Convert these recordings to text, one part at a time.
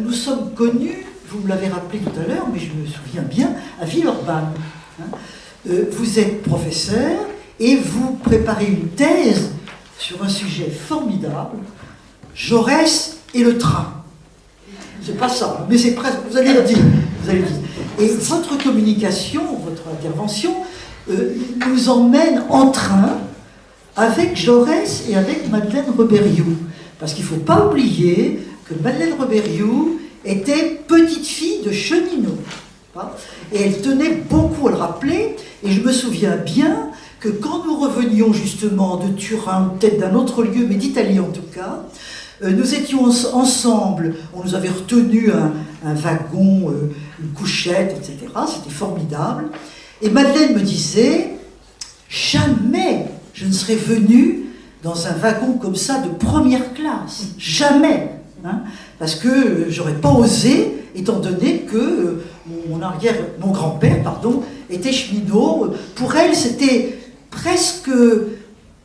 nous sommes connus, vous me l'avez rappelé tout à l'heure, mais je me souviens bien, à Villeurbanne. Vous êtes professeur et vous préparez une thèse sur un sujet formidable, Jaurès et le train. C'est pas ça, mais c'est presque, vous allez le dire. Et votre communication, votre intervention, nous emmène en train avec Jaurès et avec Madeleine Rebériou. Parce qu'il ne faut pas oublier que Madeleine Rebériou était petite fille de cheminot. Et elle tenait beaucoup à le rappeler, et je me souviens bien que quand nous revenions justement de Turin, peut-être d'un autre lieu, mais d'Italie en tout cas, nous étions ensemble, on nous avait retenu un wagon, une couchette, etc. C'était formidable. Et Madeleine me disait, jamais je ne serais venue dans un wagon comme ça de première classe. Jamais. Parce que j'aurais pas osé, étant donné que mon grand-père, était cheminot. Pour elle, c'était presque,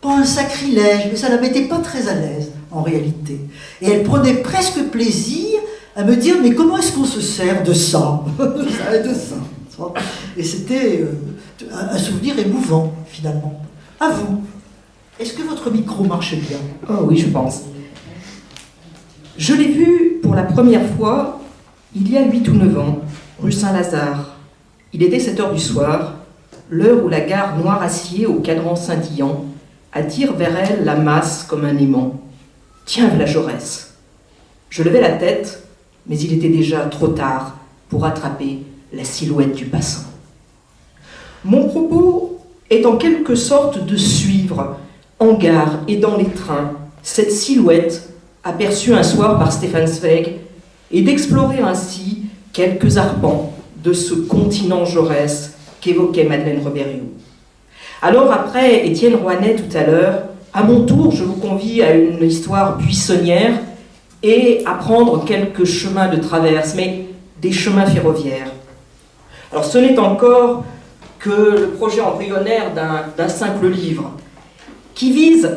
pas un sacrilège, mais ça la mettait pas très à l'aise, en réalité. Et elle prenait presque plaisir à me dire, mais comment est-ce qu'on se sert de ça, Et c'était un souvenir émouvant, finalement. À vous. Est-ce que votre micro marche bien? Oh oui, je pense. Je l'ai vu pour la première fois il y a 8 ou 9 ans, rue Saint-Lazare. Il était 7 heures du soir, l'heure où la gare noiraciée au cadran scintillant attire vers elle la masse comme un aimant. Tiens, voilà Jaurès. Je levai la tête, mais il était déjà trop tard pour attraper la silhouette du passant. Mon propos est en quelque sorte de suivre, en gare et dans les trains, cette silhouette aperçue un soir par Stefan Zweig, et d'explorer ainsi quelques arpents de ce continent Jaurès qu'évoquait Madeleine Rebériou. Alors, après Étienne Rouanet tout à l'heure, à mon tour, je vous convie à une histoire buissonnière et à prendre quelques chemins de traverse, mais des chemins ferroviaires. Alors, ce n'est encore que le projet embryonnaire d'un simple livre qui vise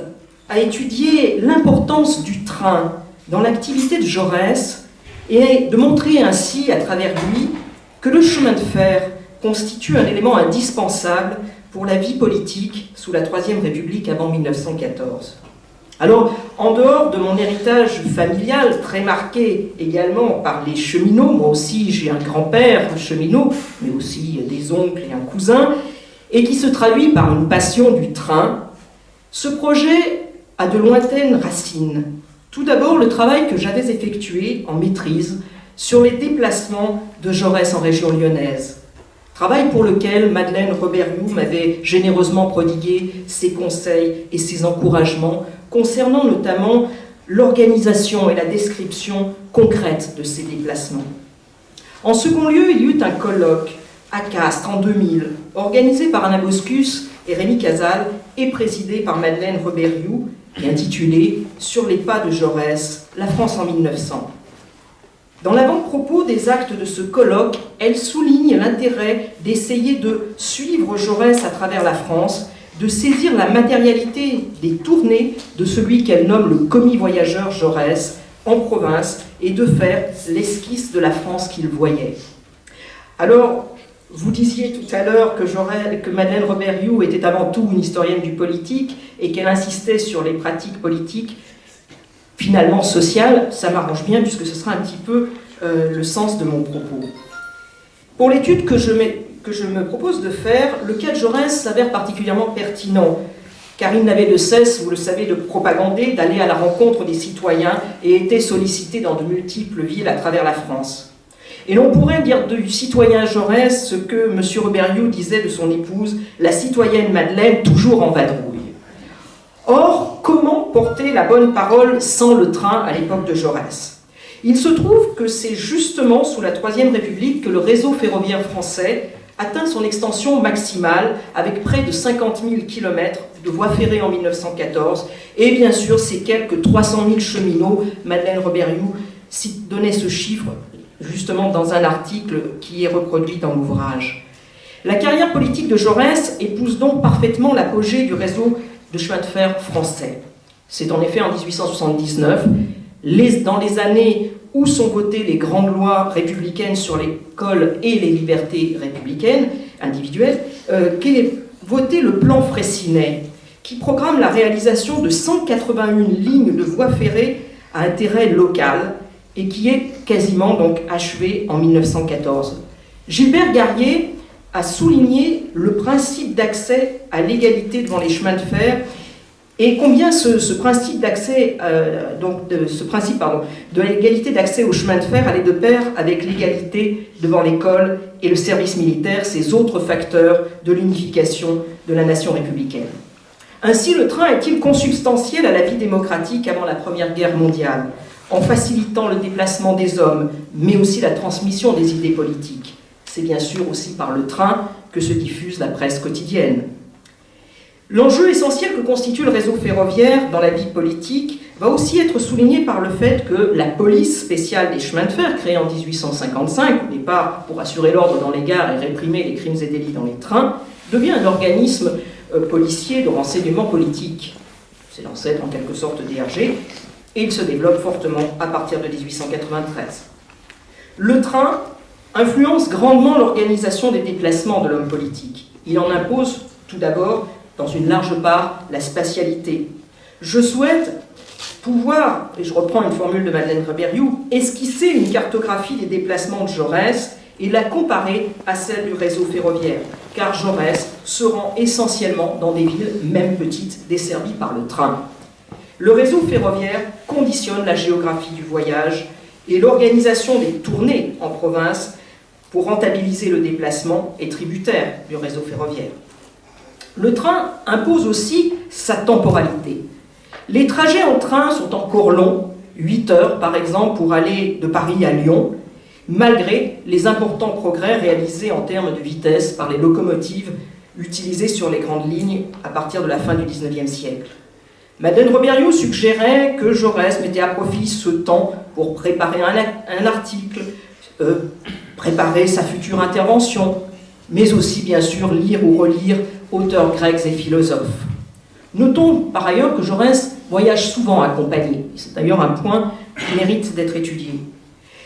à étudier l'importance du train dans l'activité de Jaurès et de montrer ainsi, à travers lui, que le chemin de fer constitue un élément indispensable pour la vie politique sous la Troisième République avant 1914. Alors, en dehors de mon héritage familial, très marqué également par les cheminots, moi aussi j'ai un grand-père cheminot, mais aussi des oncles et un cousin, et qui se traduit par une passion du train, ce projet a de lointaines racines. Tout d'abord, le travail que j'avais effectué en maîtrise sur les déplacements de Jaurès en région lyonnaise. Travail pour lequel Madeleine Rebériou m'avait généreusement prodigué ses conseils et ses encouragements concernant notamment l'organisation et la description concrète de ces déplacements. En second lieu, il y eut un colloque à Castres en 2000, organisé par Anna Boscus et Rémi Casal et présidé par Madeleine Rebériou, et intitulé « Sur les pas de Jaurès, la France en 1900 ». Dans l'avant-propos des actes de ce colloque, elle souligne l'intérêt d'essayer de suivre Jaurès à travers la France, de saisir la matérialité des tournées de celui qu'elle nomme le commis voyageur Jaurès en province et de faire l'esquisse de la France qu'il voyait. Alors, vous disiez tout à l'heure que Madeleine Rebériou était avant tout une historienne du politique et qu'elle insistait sur les pratiques politiques finalement sociales. Ça m'arrange bien puisque ce sera un petit peu le sens de mon propos. Pour l'étude que je me propose de faire, le cas de Jaurès s'avère particulièrement pertinent car il n'avait de cesse, vous le savez, de propagander, d'aller à la rencontre des citoyens et était sollicité dans de multiples villes à travers la France. Et l'on pourrait dire du citoyen Jaurès ce que M. Rebériou disait de son épouse, la citoyenne Madeleine, toujours en vadrouille. Or, comment porter la bonne parole sans le train à l'époque de Jaurès? Il se trouve que c'est justement sous la Troisième République que le réseau ferroviaire français atteint son extension maximale avec près de 50 000 km de voies ferrées en 1914 et bien sûr ces quelques 300 000 cheminots. Madeleine Rebériou donnait ce chiffre justement dans un article qui est reproduit dans l'ouvrage. La carrière politique de Jaurès épouse donc parfaitement l'apogée du réseau de chemin de fer français. C'est en effet en 1879, dans les années où sont votées les grandes lois républicaines sur l'école et les libertés républicaines individuelles, qu'est voté le plan Freycinet, qui programme la réalisation de 181 lignes de voies ferrées à intérêt local et qui est quasiment donc achevé en 1914. Gilbert Garrier a souligné le principe d'accès à l'égalité devant les chemins de fer et combien ce principe d'accès, de l'égalité d'accès aux chemins de fer allait de pair avec l'égalité devant l'école et le service militaire, ces autres facteurs de l'unification de la nation républicaine. Ainsi, le train est-il consubstantiel à la vie démocratique avant la Première Guerre mondiale, en facilitant le déplacement des hommes, mais aussi la transmission des idées politiques. C'est bien sûr aussi par le train que se diffuse la presse quotidienne. L'enjeu essentiel que constitue le réseau ferroviaire dans la vie politique va aussi être souligné par le fait que la police spéciale des chemins de fer, créée en 1855, au départ pour assurer l'ordre dans les gares et réprimer les crimes et délits dans les trains, devient un organisme policier de renseignement politique. C'est l'ancêtre en quelque sorte DRG, et il se développe fortement à partir de 1893. Le train influence grandement l'organisation des déplacements de l'homme politique. Il en impose tout d'abord, dans une large part, la spatialité. Je souhaite pouvoir, et je reprends une formule de Madeleine Rebériou, esquisser une cartographie des déplacements de Jaurès et la comparer à celle du réseau ferroviaire, car Jaurès se rend essentiellement dans des villes, même petites, desservies par le train. Le réseau ferroviaire conditionne la géographie du voyage et l'organisation des tournées en province pour rentabiliser le déplacement est tributaire du réseau ferroviaire. Le train impose aussi sa temporalité. Les trajets en train sont encore longs, 8 heures par exemple pour aller de Paris à Lyon, malgré les importants progrès réalisés en termes de vitesse par les locomotives utilisées sur les grandes lignes à partir de la fin du XIXe siècle. Madeleine Rebériou suggérait que Jaurès mettait à profit ce temps pour préparer un article, préparer sa future intervention, mais aussi bien sûr lire ou relire auteurs grecs et philosophes. Notons par ailleurs que Jaurès voyage souvent accompagné. C'est d'ailleurs un point qui mérite d'être étudié.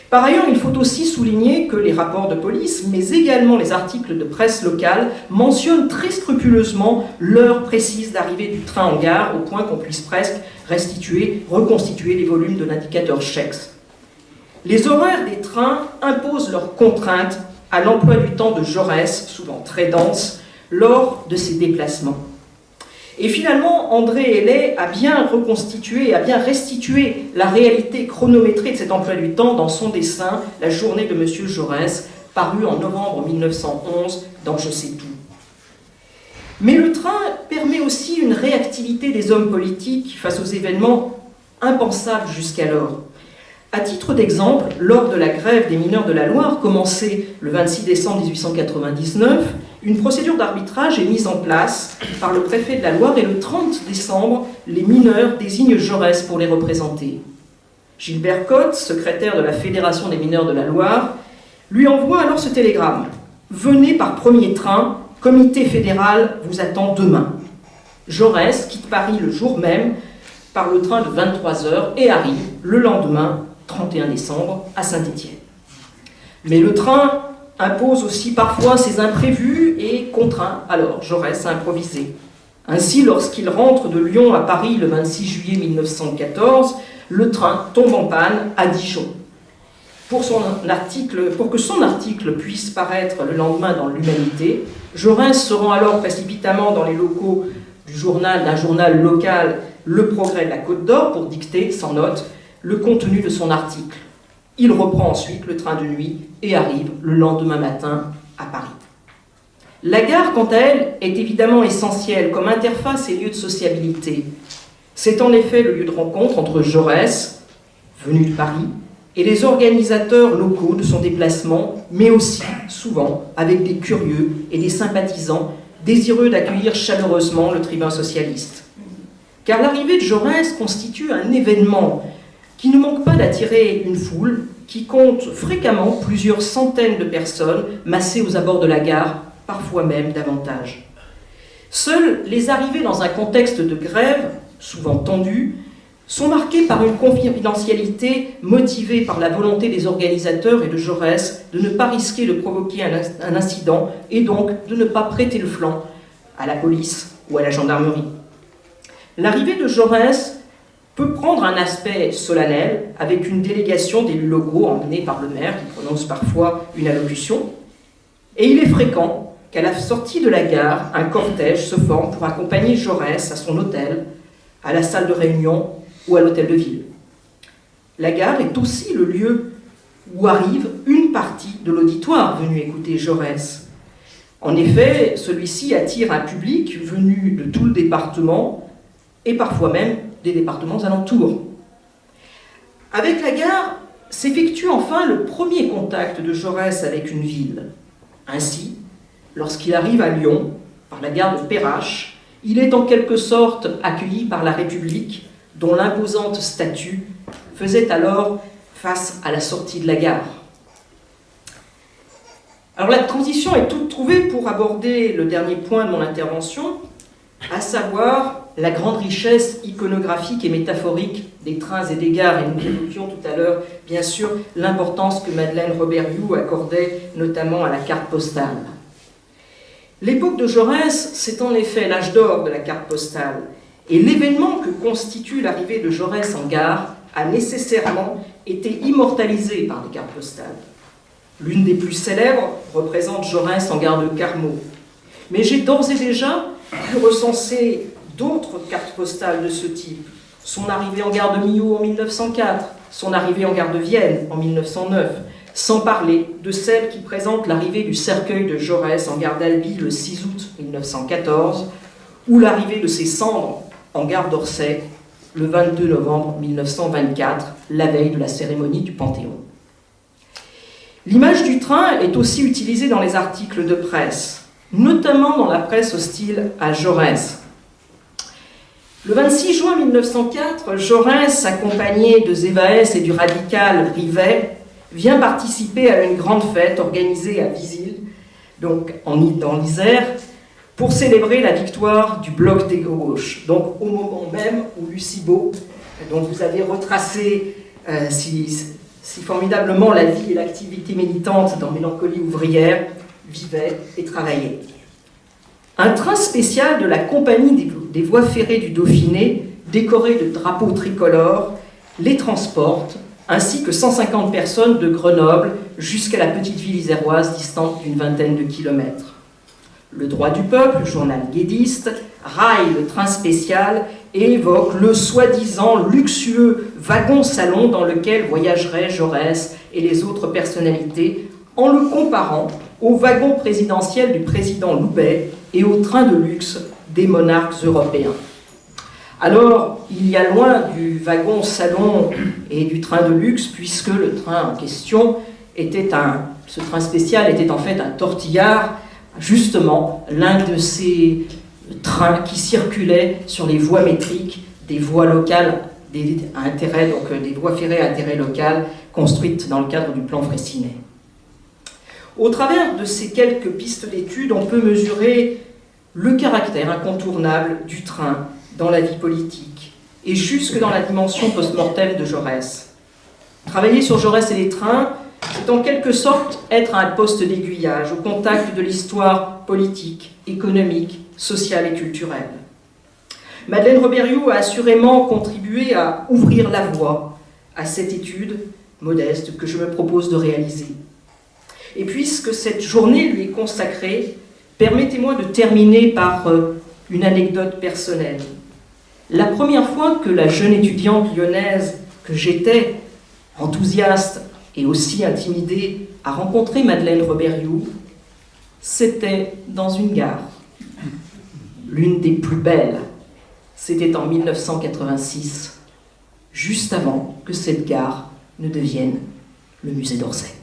Par ailleurs, il faut aussi souligner que les rapports de police, mais également les articles de presse locale, mentionnent très scrupuleusement l'heure précise d'arrivée du train en gare, au point qu'on puisse presque reconstituer les volumes de l'indicateur Schex. Les horaires des trains imposent leurs contraintes à l'emploi du temps de Jaurès, souvent très dense, lors de ses déplacements. Et finalement, André Hellay a bien reconstitué, a bien restitué la réalité chronométrée de cet emploi du temps dans son dessin « La journée de Monsieur Jaurès », paru en novembre 1911 dans Je sais tout. Mais le train permet aussi une réactivité des hommes politiques face aux événements impensables jusqu'alors. À titre d'exemple, lors de la grève des mineurs de la Loire, commencée le 26 décembre 1899, une procédure d'arbitrage est mise en place par le préfet de la Loire et le 30 décembre, les mineurs désignent Jaurès pour les représenter. Gilbert Cotte, secrétaire de la Fédération des mineurs de la Loire, lui envoie alors ce télégramme. « Venez par premier train, comité fédéral vous attend demain. » Jaurès quitte Paris le jour même par le train de 23h et arrive le lendemain, 31 décembre, à Saint-Étienne. Mais le train impose aussi parfois ses imprévus et contraint alors Jaurès à improviser. Ainsi, lorsqu'il rentre de Lyon à Paris le 26 juillet 1914, le train tombe en panne à Dijon. Pour que son article puisse paraître le lendemain dans l'Humanité, Jaurès se rend alors précipitamment dans les locaux d'un journal local, Le Progrès de la Côte d'Or, pour dicter, sans note, le contenu de son article. Il reprend ensuite le train de nuit et arrive le lendemain matin à Paris. La gare, quant à elle, est évidemment essentielle comme interface et lieu de sociabilité. C'est en effet le lieu de rencontre entre Jaurès, venu de Paris, et les organisateurs locaux de son déplacement, mais aussi, souvent, avec des curieux et des sympathisants désireux d'accueillir chaleureusement le tribun socialiste. Car l'arrivée de Jaurès constitue un événement qui ne manque pas d'attirer une foule qui compte fréquemment plusieurs centaines de personnes massées aux abords de la gare, parfois même davantage. Seules les arrivées dans un contexte de grève, souvent tendu, sont marquées par une confidentialité motivée par la volonté des organisateurs et de Jaurès de ne pas risquer de provoquer un incident et donc de ne pas prêter le flanc à la police ou à la gendarmerie. L'arrivée de Jaurès peut prendre un aspect solennel avec une délégation d'élus locaux emmenée par le maire qui prononce parfois une allocution. Et il est fréquent qu'à la sortie de la gare, un cortège se forme pour accompagner Jaurès à son hôtel, à la salle de réunion ou à l'hôtel de ville. La gare est aussi le lieu où arrive une partie de l'auditoire venu écouter Jaurès. En effet, celui-ci attire un public venu de tout le département et parfois même des départements alentours. Avec la gare s'effectue enfin le premier contact de Jaurès avec une ville. Ainsi, lorsqu'il arrive à Lyon, par la gare de Perrache, il est en quelque sorte accueilli par la République, dont l'imposante statue faisait alors face à la sortie de la gare. Alors la transition est toute trouvée pour aborder le dernier point de mon intervention, à savoir la grande richesse iconographique et métaphorique des trains et des gares. Et nous évoquions tout à l'heure, bien sûr, l'importance que Madeleine Robert-Hughes accordait notamment à la carte postale. L'époque de Jaurès, c'est en effet l'âge d'or de la carte postale. Et l'événement que constitue l'arrivée de Jaurès en gare a nécessairement été immortalisé par les cartes postales. L'une des plus célèbres représente Jaurès en gare de Carmaux. Mais j'ai d'ores et déjà pu recenser d'autres cartes postales de ce type. Son arrivée en gare de Millau en 1904, son arrivée en gare de Vienne en 1909, sans parler de celle qui présente l'arrivée du cercueil de Jaurès en gare d'Albi le 6 août 1914, ou l'arrivée de ses cendres en gare d'Orsay le 22 novembre 1924, la veille de la cérémonie du Panthéon. L'image du train est aussi utilisée dans les articles de presse, notamment dans la presse hostile à Jaurès. Le 26 juin 1904, Jaurès, accompagné de Zévaès et du radical Rivet, vient participer à une grande fête organisée à Visil, donc dans l'Isère, pour célébrer la victoire du bloc des gauches, donc au moment même où Lucie Beau, dont vous avez retracé si formidablement la vie et l'activité militante dans Mélancolie ouvrière, vivait et travaillait. Un train spécial de la Compagnie des voies ferrées du Dauphiné, décoré de drapeaux tricolores, les transporte, ainsi que 150 personnes de Grenoble jusqu'à la petite ville iséroise distante d'une vingtaine de kilomètres. Le Droit du Peuple, journal guédiste, raille le train spécial et évoque le soi-disant luxueux wagon-salon dans lequel voyageraient Jaurès et les autres personnalités, en le comparant au wagon présidentiel du président Loubet et au train de luxe des monarques européens. Alors, il y a loin du wagon-salon et du train de luxe, puisque le train en question ce train spécial était en fait un tortillard, justement l'un de ces trains qui circulaient sur les voies métriques des voies locales des voies ferrées à intérêt local construites dans le cadre du plan Fraissinet. Au travers de ces quelques pistes d'études, on peut mesurer le caractère incontournable du train dans la vie politique et jusque dans la dimension post-mortem de Jaurès. Travailler sur Jaurès et les trains, c'est en quelque sorte être à un poste d'aiguillage, au contact de l'histoire politique, économique, sociale et culturelle. Madeleine Robert-Hughes a assurément contribué à ouvrir la voie à cette étude modeste que je me propose de réaliser. Et puisque cette journée lui est consacrée, permettez-moi de terminer par une anecdote personnelle. La première fois que la jeune étudiante lyonnaise que j'étais, enthousiaste et aussi intimidée, a rencontré Madeleine Robert-Hughes, c'était dans une gare, l'une des plus belles. C'était en 1986, juste avant que cette gare ne devienne le musée d'Orsay.